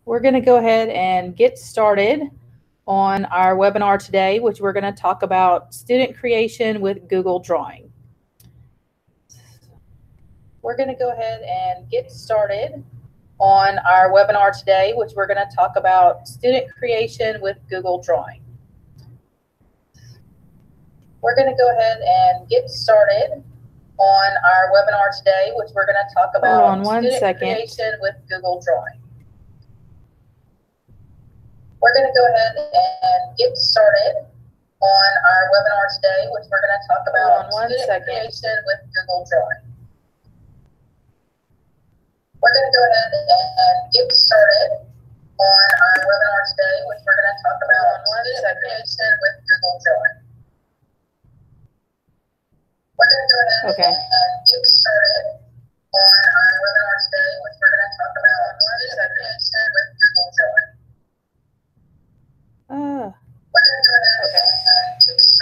we're going to go ahead and get started on our webinar today, which we're going to talk about student creation with Google Drawing. We're going to go ahead and get started on our webinar today, which we're going to talk about student creation with Google Drawing. We're going to go ahead and get started on our webinar today, which we're going to talk about student creation with Google Drawing. We're going to go ahead and get started on our webinar today, which we're going to talk about student creation with Google Drawing. We're going to go ahead and get started on our webinar today, which we're going to talk about student creation with Google Drawing. We're going to go ahead and get started on our webinar today, which we're going to talk about student creation with Google Drawing. We're going to go ahead and get started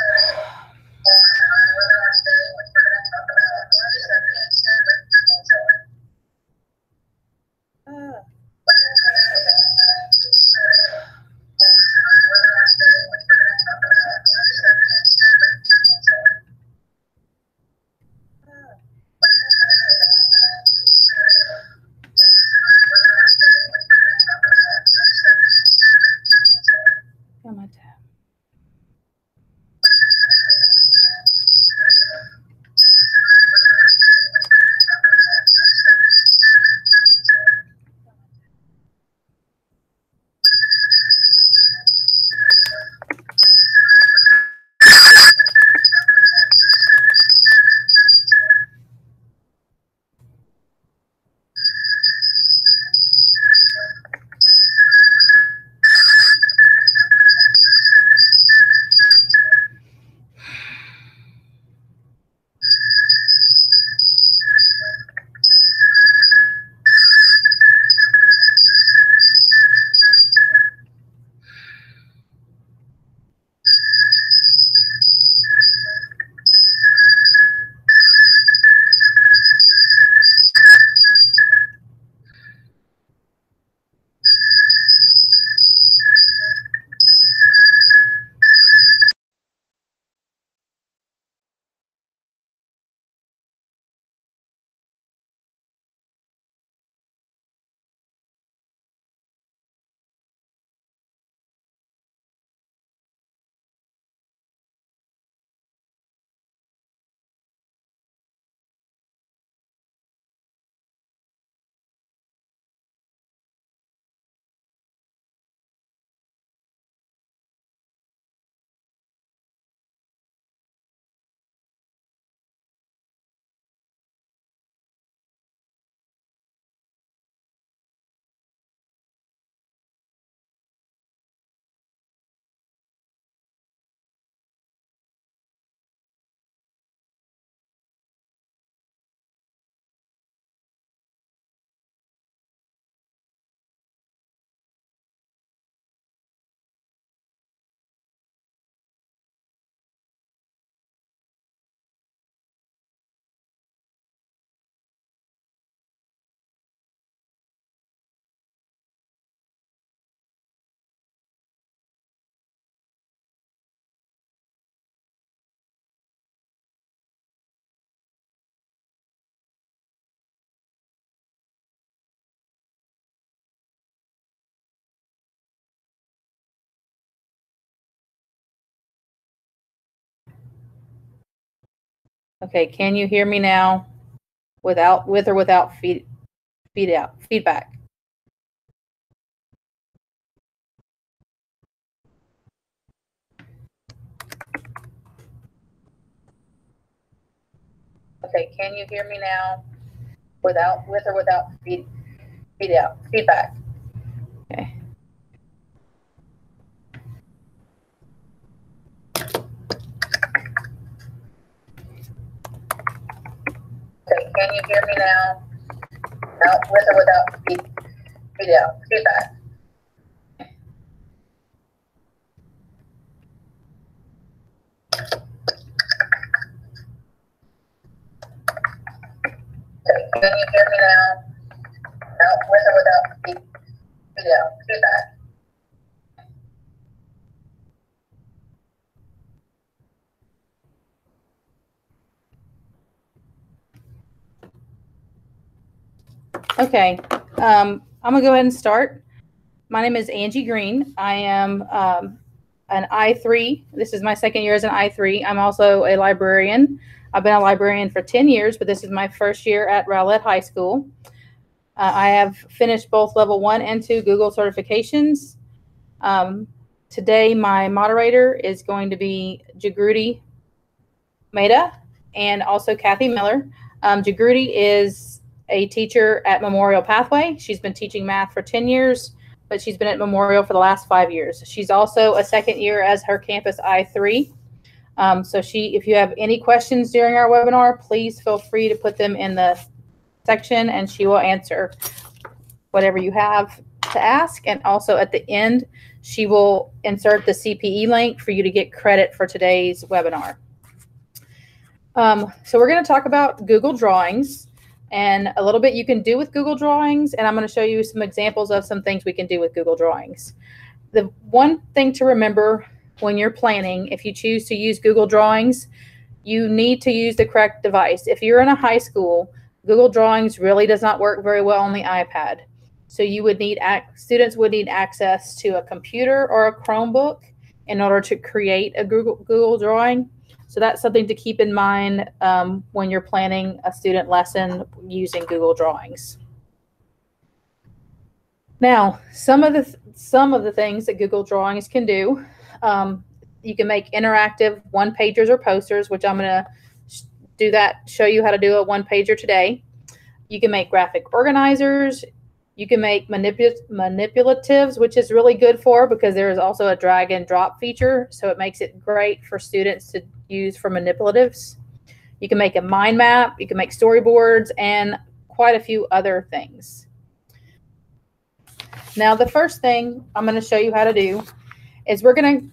on our webinar today, which we're going to talk about student creation with Google Drawing. We're going to go ahead and get started on our webinar today, which we're going to talk about student creation with Google Drawing. Okay, can you hear me now with or without feedback? Okay, can you hear me now with or without feedback? Okay. Okay, can you hear me now with or without feedback? Okay, can you hear me now with or without feedback? video feedback. Okay, I'm gonna go ahead and start. My name is Angie Green. I am an I3. This is my second year as an I3. I'm also a librarian. I've been a librarian for 10 years, but this is my first year at Rowlett High School. I have finished both level 1 and 2 Google certifications. Today, my moderator is going to be Jagruti Mehta and also Kathy Miller. Jagruti is a teacher at Memorial Pathway. She's been teaching math for 10 years, but she's been at Memorial for the last 5 years. She's also a second year as her campus I3. So if you have any questions during our webinar, please feel free to put them in the section and she will answer whatever you have to ask. And also at the end, she will insert the CPE link for you to get credit for today's webinar. So we're going to talk about Google Drawings and a little bit you can do with Google Drawings. And I'm going to show you some examples of some things we can do with Google Drawings. The one thing to remember when you're planning, if you choose to use Google Drawings, you need to use the correct device. If you're in a high school, Google Drawings really does not work very well on the iPad. So students would need access to a computer or a Chromebook in order to create a Google Drawing. So that's something to keep in mind when you're planning a student lesson using Google Drawings. Now, some of the things that Google Drawings can do, you can make interactive one-pagers or posters, which I'm going to show you how to do a one-pager today. You can make graphic organizers. You can make manipulatives, which is really good because there is also a drag and drop feature. So it makes it great for students to use for manipulatives. You can make a mind map. You can make storyboards and quite a few other things. Now, the first thing I'm going to show you how to do is we're going to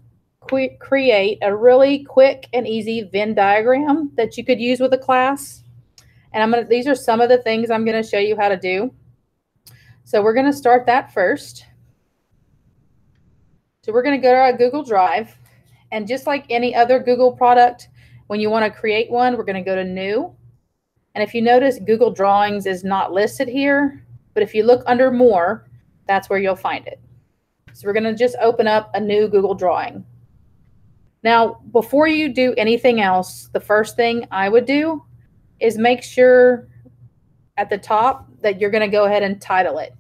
create a really quick and easy Venn diagram that you could use with a class. And these are some of the things I'm going to show you how to do. So we're going to start that first. So we're going to go to our Google Drive. And just like any other Google product, when you want to create one, we're going to go to New. And if you notice, Google Drawings is not listed here. But if you look under More, that's where you'll find it. So we're going to just open up a new Google Drawing. Now, before you do anything else, the first thing I would do is make sure at the top that you're going to go ahead and title it.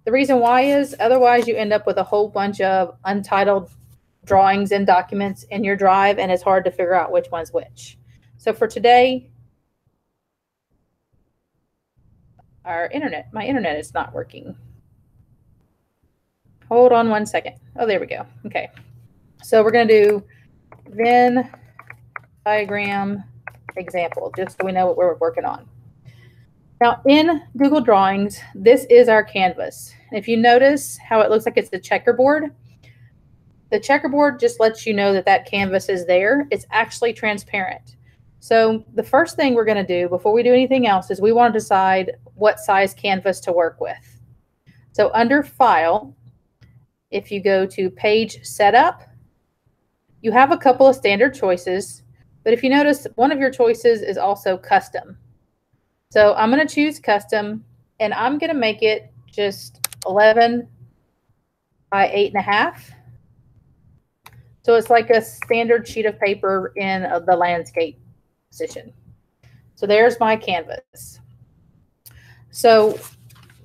The reason why is otherwise you end up with a whole bunch of untitled drawings and documents in your drive, and it's hard to figure out which one's which. So for today, my internet is not working. Hold on one second. Oh, there we go. Okay. So we're going to do Venn diagram example, just so we know what we're working on. Now, in Google Drawings, this is our canvas. If you notice how it looks like it's the checkerboard, the checkerboard just lets you know that that canvas is there. It's actually transparent. So the first thing we're going to do before we do anything else is we want to decide what size canvas to work with. So under File, if you go to Page Setup, you have a couple of standard choices, but if you notice, one of your choices is also Custom. So I'm going to choose Custom, and I'm going to make it just 11 by 8.5. So it's like a standard sheet of paper in the landscape position. So there's my canvas. So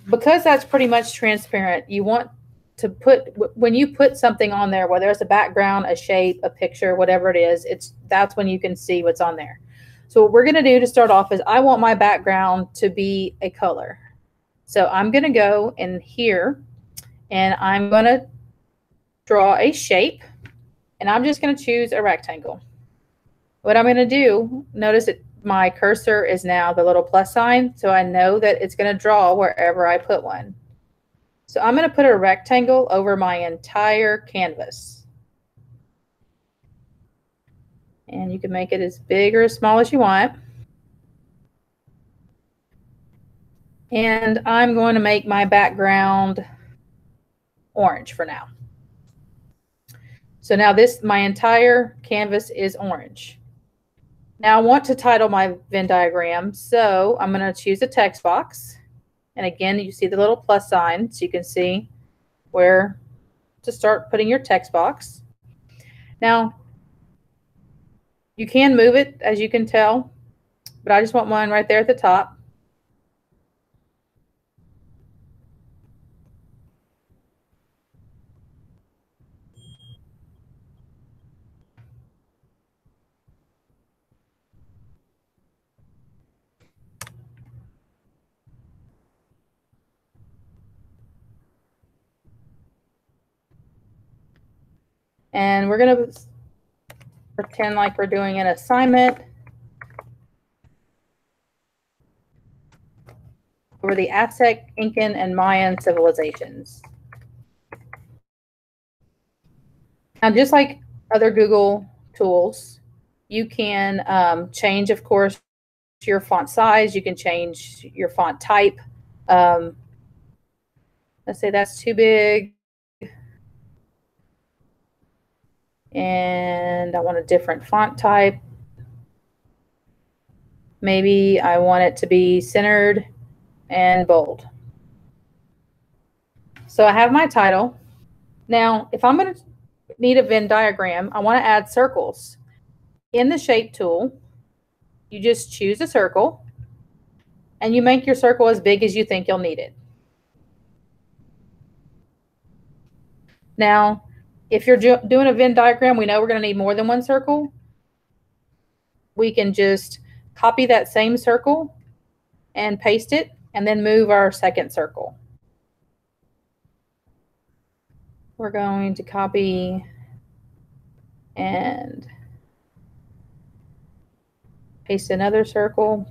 because that's pretty much transparent, you want to when you put something on there, whether it's a background, a shape, a picture, whatever it is, that's when you can see what's on there. So what we're going to do to start off is I want my background to be a color. So I'm going to go in here and I'm going to draw a shape, and I'm just going to choose a rectangle. What I'm going to do, notice that my cursor is now the little plus sign, so I know that it's going to draw wherever I put one. So I'm going to put a rectangle over my entire canvas. And you can make it as big or as small as you want. And I'm going to make my background orange for now. So now my entire canvas is orange. Now I want to title my Venn diagram, so I'm going to choose a text box. And again, you see the little plus sign, so you can see where to start putting your text box. Now, you can move it, as you can tell, but I just want mine right there at the top. And we're going to pretend like we're doing an assignment over the Aztec, Incan, and Mayan civilizations. Now, just like other Google tools, you can change, of course, your font size. You can change your font type. Let's say that's too big. And I want a different font type. Maybe I want it to be centered and bold. So I have my title. Now, if I'm going to need a Venn diagram, I want to add circles. In the shape tool, you just choose a circle and you make your circle as big as you think you'll need it. Now, if you're doing a Venn diagram, we know we're going to need more than one circle. We can just copy that same circle and paste it and then move our second circle. We're going to copy and paste another circle.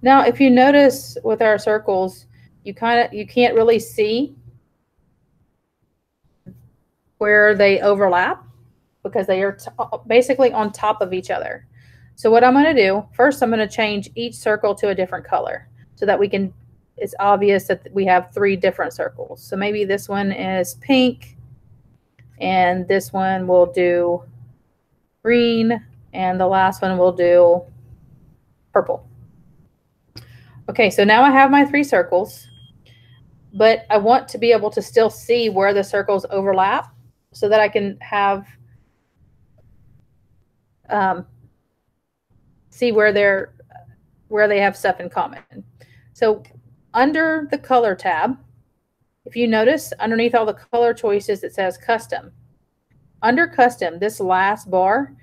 Now, if you notice with our circles, you can't really see where they overlap because they are basically on top of each other. So what I'm going to do, first I'm going to change each circle to a different color so that it's obvious that we have 3 different circles. So maybe this one is pink, and this one will do green, and the last one will do purple. Okay, so now I have my 3 circles, but I want to be able to still see where the circles overlap so that I can have see where they have stuff in common. So under the color tab, if you notice underneath all the color choices, it says custom. Under custom, this last bar,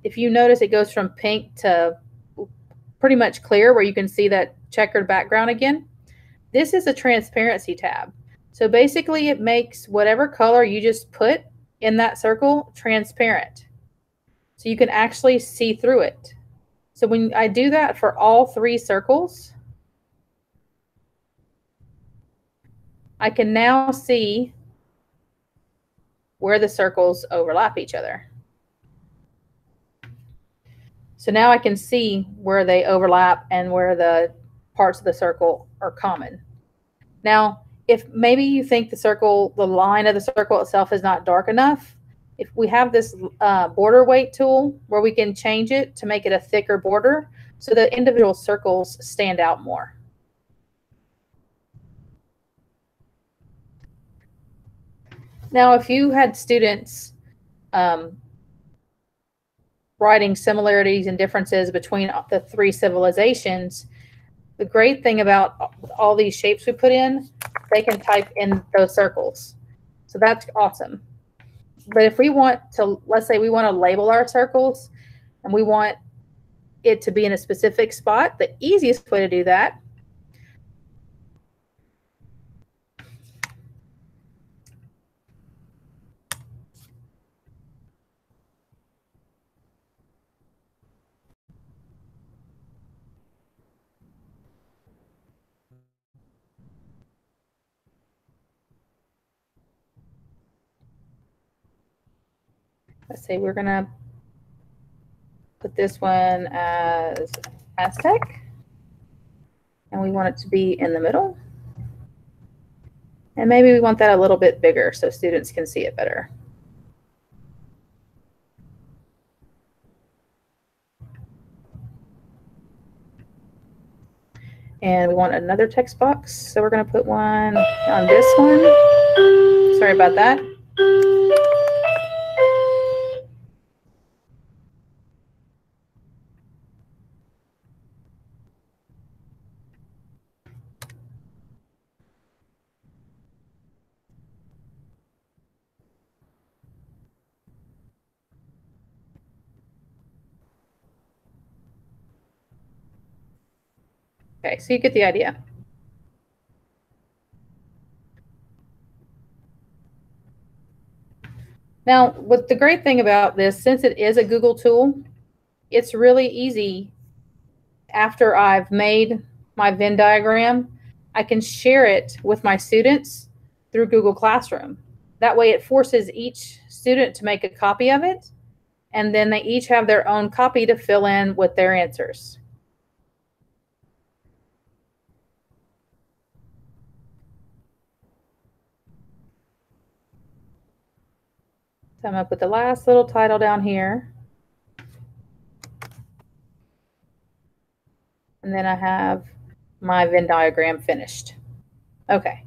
if you notice, it goes from pink to pretty much clear where you can see that checkered background again. This is a transparency tab. So basically it makes whatever color you just put in that circle transparent. So you can actually see through it. So when I do that for all 3 circles, I can now see where the circles overlap each other. So now I can see where they overlap and where the parts of the circle are common. Now, if maybe you think the line of the circle itself is not dark enough, if we have this border weight tool where we can change it to make it a thicker border so the individual circles stand out more. Now, if you had students writing similarities and differences between the 3 civilizations, the great thing about all these shapes we put in, they can type in those circles. So that's awesome. But if we want to, let's say we want to label our circles and we want it to be in a specific spot, the easiest way to do that let's say we're going to put this one as Aztec. and we want it to be in the middle. And maybe we want that a little bit bigger so students can see it better. And we want another text box, so we're going to put one on this one. Sorry about that. Okay, so you get the idea. Now, what the great thing about this, since it is a Google tool, it's really easy. After I've made my Venn diagram, I can share it with my students through Google Classroom. That way it forces each student to make a copy of it, and then they each have their own copy to fill in with their answers. So I'm going to put the last little title down here. And then I have my Venn diagram finished. Okay,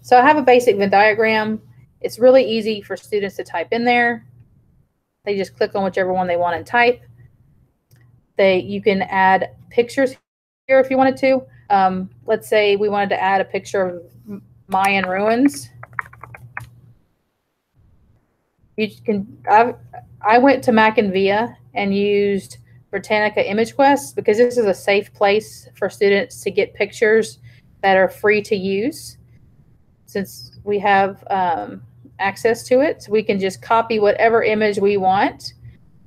so I have a basic Venn diagram. It's really easy for students to type in there. They just click on whichever one they want and type. You can add pictures here if you wanted to. Let's say we wanted to add a picture of Mayan ruins. You can. I went to Mac and Via and used Britannica Image Quest because this is a safe place for students to get pictures that are free to use. Since we have access to it, so we can just copy whatever image we want,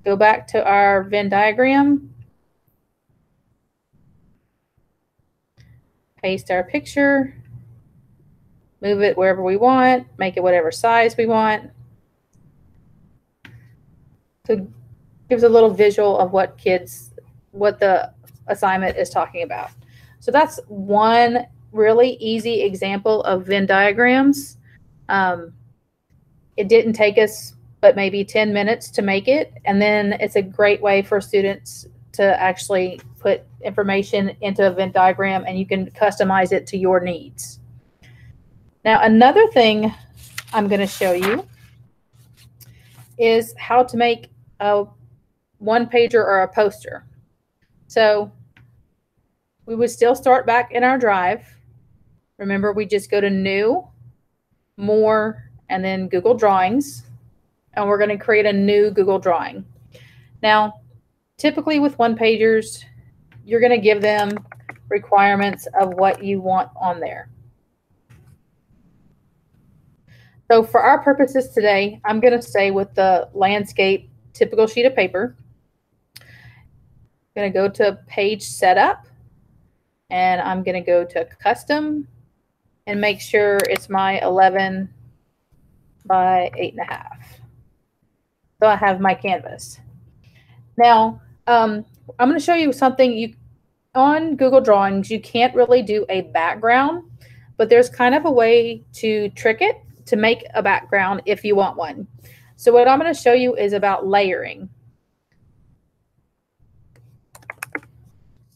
go back to our Venn diagram, paste our picture, move it wherever we want, make it whatever size we want. So it gives a little visual of what the assignment is talking about. So that's one really easy example of Venn diagrams. It didn't take us but maybe 10 minutes to make it. And then it's a great way for students to actually put information into a Venn diagram, and you can customize it to your needs. Now, another thing I'm going to show you is how to make a one-pager or a poster. So we would still start back in our drive. Remember, we just go to New, More, and then Google Drawings, and we're going to create a new Google Drawing. Now, typically with one-pagers, you're going to give them requirements of what you want on there. So for our purposes today, I'm going to stay with the landscape typical sheet of paper. I'm going to go to Page Setup, and I'm going to go to Custom and make sure it's my 11 by 8.5. So I have my canvas. Now, I'm going to show you something. On Google Drawings, you can't really do a background, but there's kind of a way to trick it to make a background if you want one. So what I'm going to show you is about layering.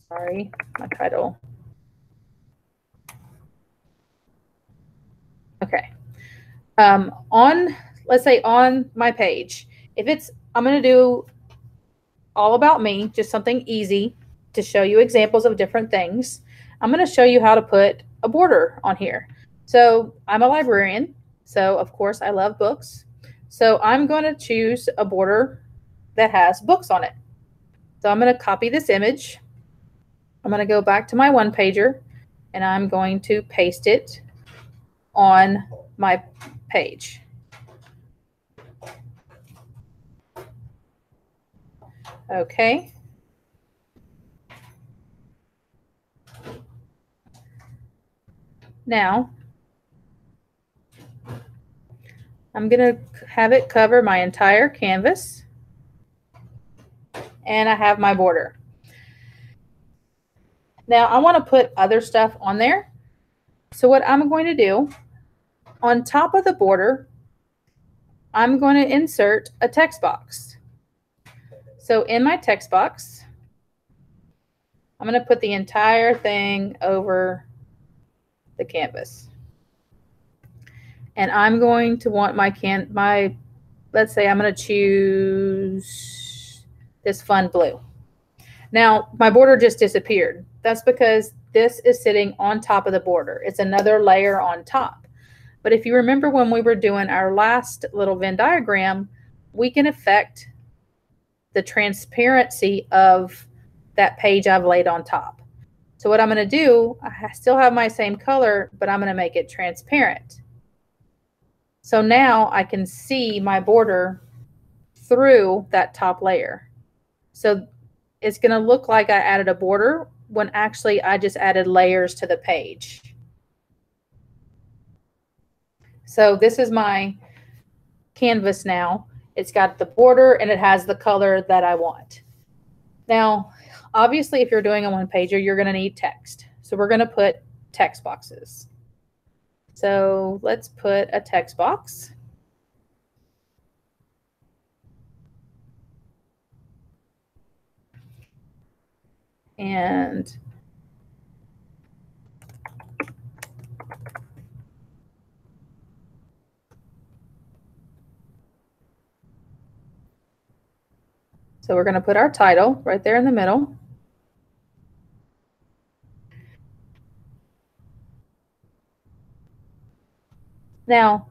Sorry, my title. Okay. Let's say on my page, I'm going to do all about me, just something easy to show you examples of different things. I'm going to show you how to put a border on here. So I'm a librarian, so of course I love books. So I'm going to choose a border that has books on it. So I'm going to copy this image. I'm going to go back to my one-pager, and I'm going to paste it on my page. Okay. Now, I'm going to have it cover my entire canvas, and I have my border. Now I want to put other stuff on there. So what I'm going to do, on top of the border, I'm going to insert a text box. So in my text box, I'm going to put the entire thing over the canvas. And I'm going to want let's say I'm going to choose this fun blue. Now, my border just disappeared. That's because this is sitting on top of the border. It's another layer on top. But if you remember when we were doing our last little Venn diagram, we can affect the transparency of that page I've laid on top. So what I'm going to do, I still have my same color, but I'm going to make it transparent. So now I can see my border through that top layer. So it's going to look like I added a border when actually I just added layers to the page. So this is my canvas now. It's got the border and it has the color that I want. Now, obviously, if you're doing a one-pager, you're going to need text. So we're going to put text boxes. So let's put a text box. And so we're going to put our title right there in the middle. Now,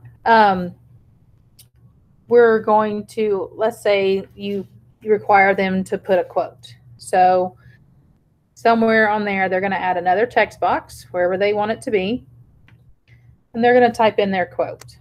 we're going to, let's say you require them to put a quote. So somewhere on there, they're going to add another text box wherever they want it to be. And they're going to type in their quote.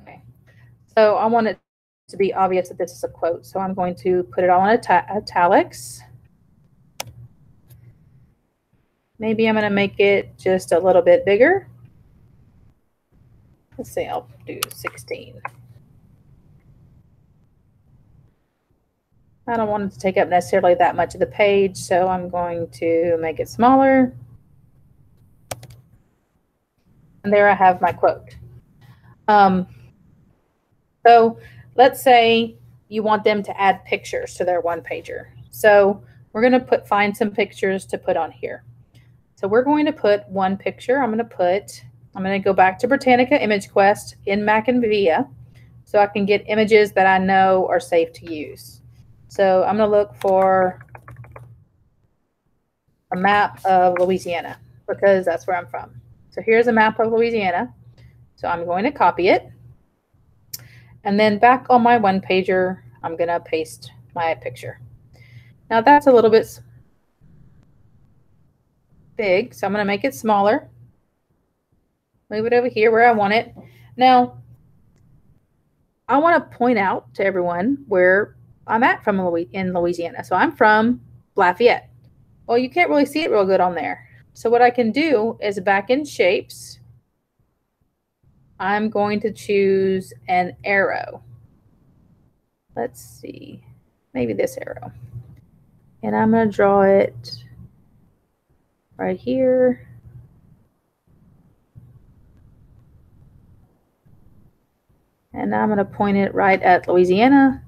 Okay. So I want it to be obvious that this is a quote. So I'm going to put it all in italics. Maybe I'm going to make it just a little bit bigger. Let's say I'll do 16. I don't want it to take up necessarily that much of the page, so I'm going to make it smaller. And there I have my quote. So let's say you want them to add pictures to their one-pager. So we're going to find some pictures to put on here. So we're going to put one picture. I'm going to go back to Britannica Image Quest in Mac and Via so I can get images that I know are safe to use. So I'm going to look for a map of Louisiana because that's where I'm from. So here's a map of Louisiana. So I'm going to copy it. And then back on my one-pager, I'm going to paste my picture. Now that's a little bit big, so I'm going to make it smaller. Move it over here where I want it. Now, I want to point out to everyone where I'm at in Louisiana. So I'm from Lafayette. Well, you can't really see it real good on there. So what I can do is back in Shapes, I'm going to choose an arrow. Let's see, maybe this arrow. And I'm going to draw it right here. And I'm going to point it right at Louisiana,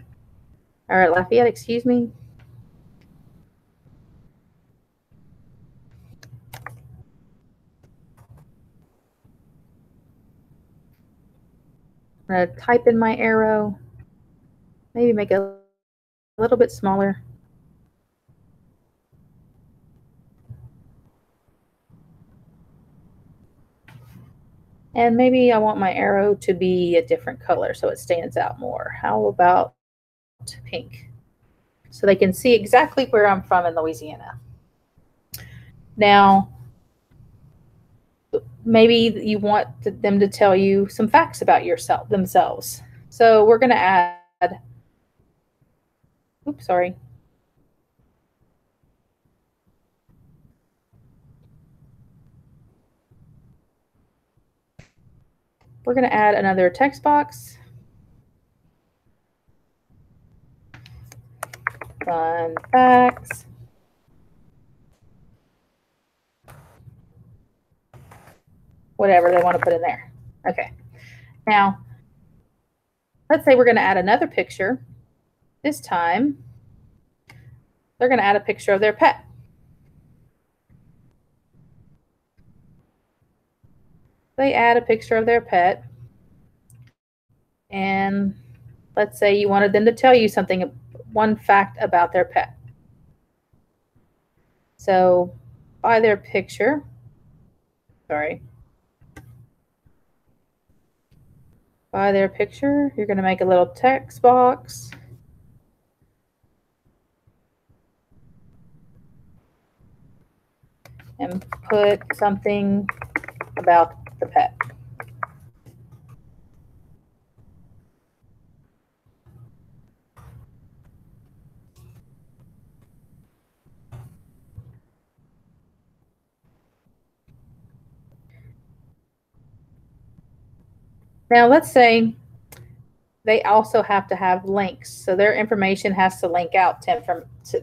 or at Lafayette, excuse me. I'm going to type in my arrow, maybe make it a little bit smaller. And maybe I want my arrow to be a different color so it stands out more. How about pink? so they can see exactly where I'm from in Louisiana. Now, maybe you want them to tell you some facts about themselves. So we're going to add, oops, sorry. We're going to add another text box. Fun facts. Whatever they want to put in there. Okay. Now, let's say we're going to add another picture. This time, they're going to add a picture of their pet. They add a picture of their pet. And let's say you wanted them to tell you something, one fact about their pet. So by their picture, sorry, by their picture, you're going to make a little text box. And put something about the pet. Now let's say they also have to have links. So their information has to link out to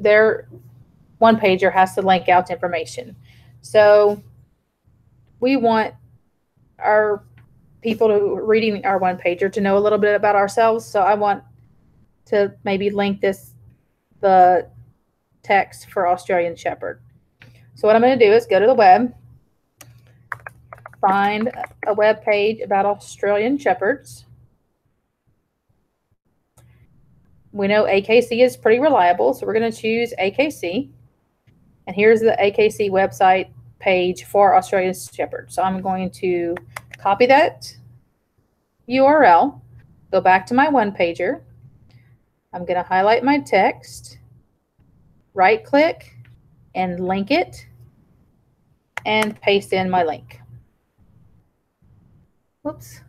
their OnePager has to link out to information. So we want our people to reading our OnePager to know a little bit about ourselves. So I want to maybe link the text for Australian Shepherd. So what I'm going to do is go to the web, find a web page about Australian Shepherds. We know AKC is pretty reliable, so we're going to choose AKC. And here's the AKC website page for Australian Shepherd. So I'm going to copy that URL, go back to my OnePager. I'm going to highlight my text, right-click, and link it, and paste in my link. Whoops.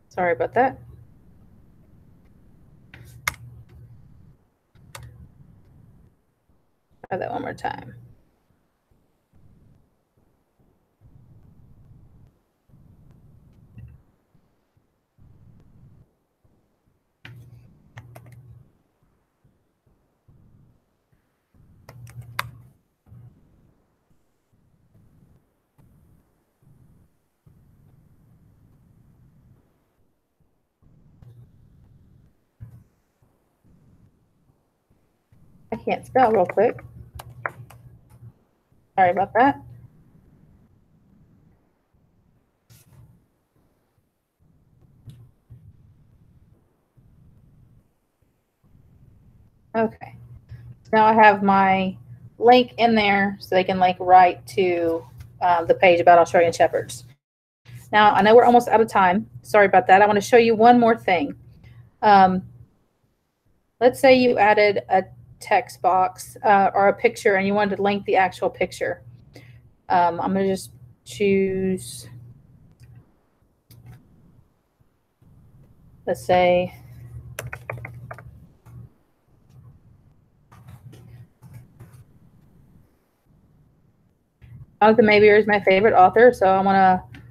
Sorry about that. Try that one more time. I can't spell real quick. Sorry about that. Okay. Now I have my link in there so they can link right to the page about Australian Shepherds. Now, I know we're almost out of time. Sorry about that. I want to show you one more thing. Let's say you added a text box or a picture and you wanted to link the actual picture. I'm going to just choose, let's say, Jonathan Mayberry is my favorite author, so I want to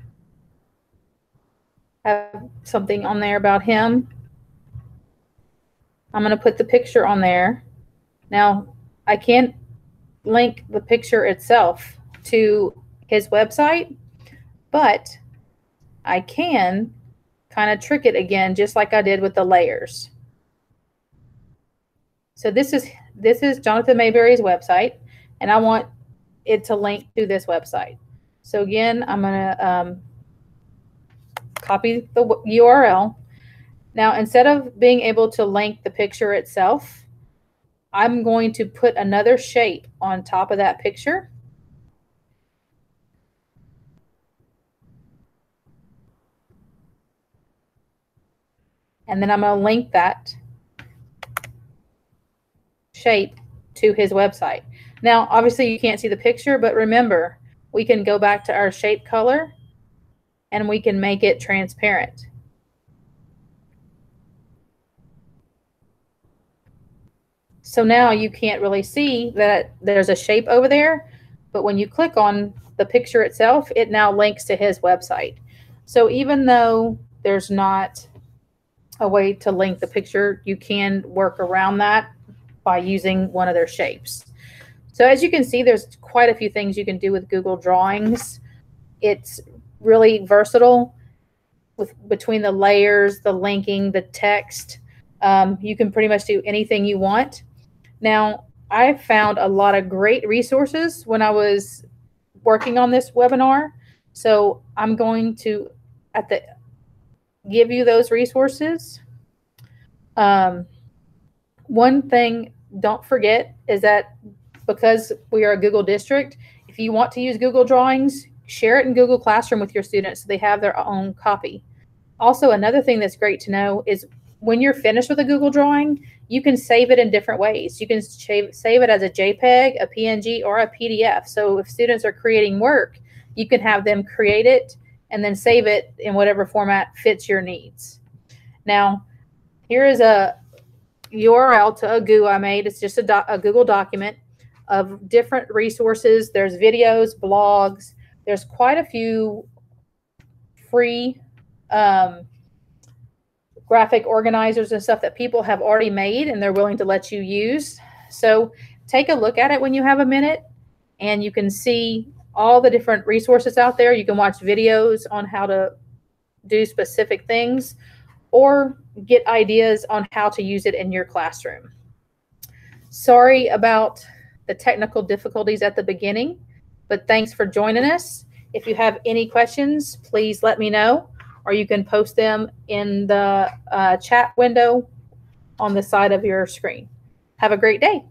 have something on there about him. I'm going to put the picture on there. Now, I can't link the picture itself to his website, but I can kind of trick it again, just like I did with the layers. So this is Jonathan Mayberry's website, and I want it to link to this website. So again, I'm going to copy the URL. Now, instead of being able to link the picture itself, I'm going to put another shape on top of that picture. And then I'm going to link that shape to his website. Now, obviously you can't see the picture, but remember, we can go back to our shape color and we can make it transparent. So now you can't really see that there's a shape over there, but when you click on the picture itself, it now links to his website. So even though there's not a way to link the picture, you can work around that by using one of their shapes. So as you can see, there's quite a few things you can do with Google Drawings. It's really versatile between the layers, the linking, the text. You can pretty much do anything you want. Now, I found a lot of great resources when I was working on this webinar. So I'm going to give you those resources. One thing, don't forget, is that because we are a Google district, if you want to use Google Drawings, share it in Google Classroom with your students so they have their own copy. Also, another thing that's great to know is when you're finished with a Google drawing, you can save it in different ways. You can save it as a JPEG, a PNG, or a PDF. So if students are creating work, you can have them create it and then save it in whatever format fits your needs. Now, here is a URL to a GU I made. It's just a Google document of different resources. There's videos, blogs. There's quite a few free graphic organizers and stuff that people have already made and they're willing to let you use. So take a look at it when you have a minute, and you can see all the different resources out there. You can watch videos on how to do specific things or get ideas on how to use it in your classroom. Sorry about the technical difficulties at the beginning, but thanks for joining us. If you have any questions, please let me know, or you can post them in the chat window on the side of your screen. Have a great day.